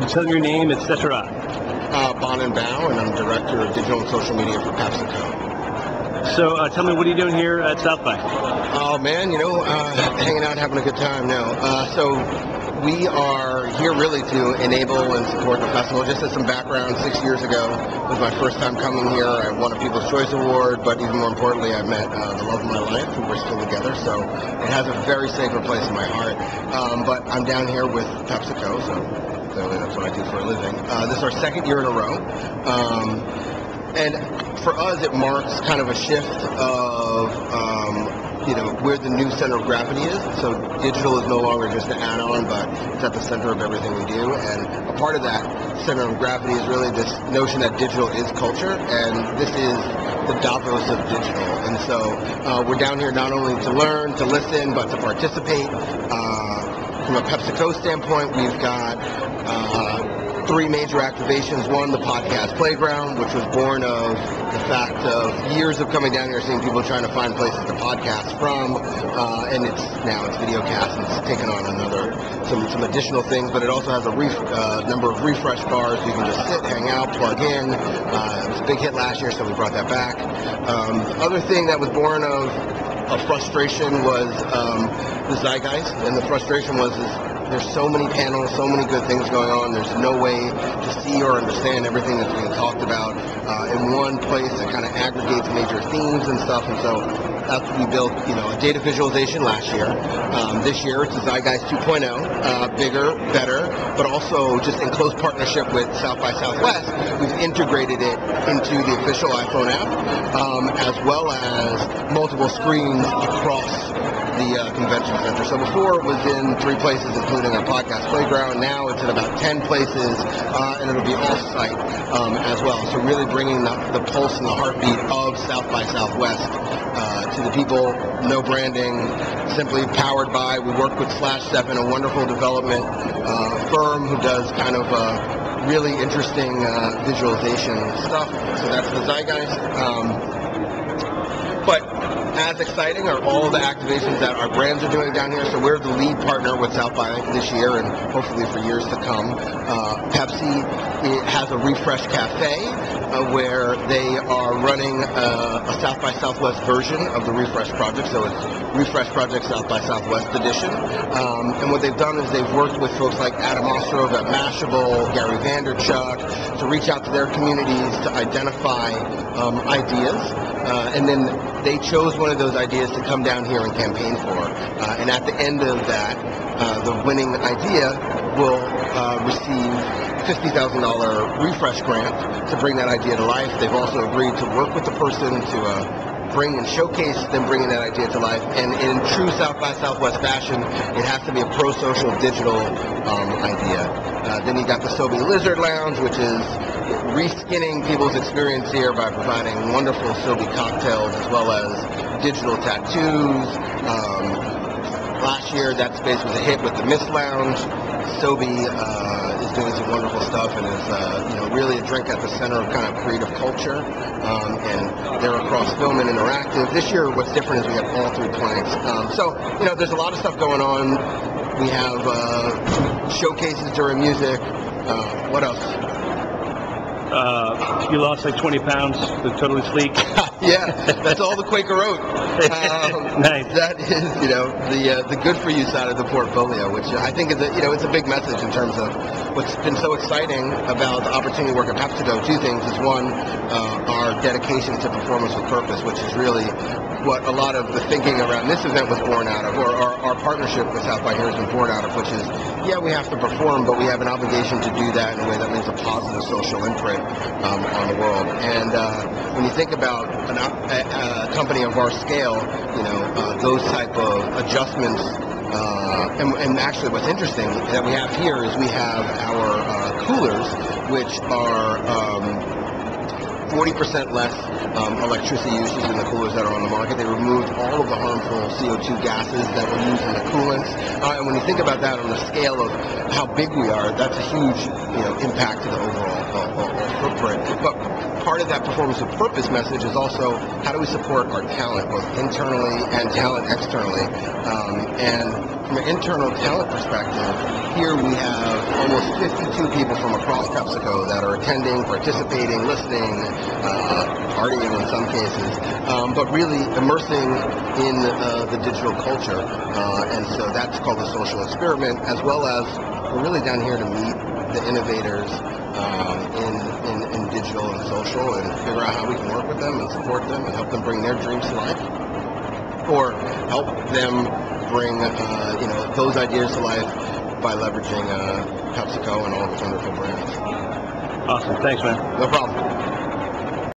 Tell them your name, etc. Bonin Bough, and I'm Director of Digital and Social Media for PepsiCo. So tell me, what are you doing here at South by? Oh man, hanging out, having a good time now. So we are here really to enable and support the festival. Just as some background, 6 years ago was my first time coming here. I won a People's Choice Award, but even more importantly, I met the love of my life, who we're still together. So it has a very sacred place in my heart. But I'm down here with PepsiCo, so clearly that's what I do for a living. This is our second year in a row. And for us, it marks kind of a shift of, where the new center of gravity is. So digital is no longer just an add-on, but it's at the center of everything we do. And a part of that center of gravity is really this notion that digital is culture, and this is the Davos of digital. And so we're down here not only to learn, to listen, but to participate. From a PepsiCo standpoint, we've got 3 major activations. One, the podcast playground, which was born of the fact of years of coming down here, seeing people trying to find places to podcast from, and it's video cast, and it's taken on some additional things, but it also has a number of refresh bars. You can just sit, hang out, plug in. It was a big hit last year, so we brought that back. The other thing that was born of frustration was the zeitgeist, and the frustration was there's so many panels, so many good things going on. There's no way to see or understand everything that's being talked about in one place that kind of aggregates major themes and stuff. And so that's what we built, a data visualization last year. This year it's a Zeitgeist 2.0, bigger, better, but also just in close partnership with South by Southwest, we've integrated it into the official iPhone app, as well as multiple screens across the convention center. So before it was in 3 places, including our podcast playground. Now it's in about 10 places, and it'll be off-site as well. So really bringing the pulse and the heartbeat of South by Southwest to the people. No branding, simply powered by. We work with /7, a wonderful development firm who does kind of really interesting visualization stuff. So that's the Zeitgeist. But as exciting are all the activations that our brands are doing down here. So we're the lead partner with South by this year and hopefully for years to come. Pepsi has a Refresh Cafe where they are running a South by Southwest version of the Refresh Project. So it's Refresh Project South by Southwest edition. And what they've done is they've worked with folks like Adam Ostrov at Mashable, Gary Vanderchuk, to reach out to their communities to identify ideas. And then they chose one of those ideas to come down here and campaign for. And at the end of that, the winning idea will receive $50,000 refresh grant to bring that idea to life. They've also agreed to work with the person to bring and showcase them bringing that idea to life. And in true South by Southwest fashion, it has to be a pro-social digital idea. Then you got the Sobe Lizard Lounge, which is reskinning people's experience here by providing wonderful Sobe cocktails as well as digital tattoos. Last year, that space was a hit with the Mist Lounge. Sobe is doing some wonderful stuff and is, really a drink at the center of kind of creative culture. And they're across film and interactive. This year, what's different is we have all 3 planks. So, there's a lot of stuff going on. We have showcases during music. What else? You lost like 20 pounds, look totally sleek. Yeah, that's all the Quaker Oat. Nice. That is, the good for you side of the portfolio, which I think is it's a big message in terms of what's been so exciting about the opportunity to work at PepsiCo. 2 things is one, our dedication to performance with purpose, which is really what a lot of the thinking around this event was born out of, or our partnership with South by here has been born out of, which is, we have to perform, but we have an obligation to do that in a way that leaves a positive social imprint on the world. And when you think about a company of our scale, those type of adjustments, and actually what's interesting that we have here is we have our coolers, which are 40% less electricity usage in the coolers that are on the market. They removed all of the harmful CO2 gases that were used in the coolants. And when you think about that on the scale of how big we are, that's a huge impact to the overall footprint. But part of that performance of purpose message is also how do we support our talent, both internally and talent externally. And from an internal talent perspective, here we have almost 52 people from across PepsiCo that are attending, participating, listening, partying in some cases, but really immersing in the digital culture. And so that's called the social experiment, as well as we're really down here to meet the innovators in digital and social and figure out how we can work with them and support them and help them bring their dreams to life, or help them bring those ideas to life by leveraging PepsiCo and all of its wonderful brands. Awesome. Thanks, man. No problem.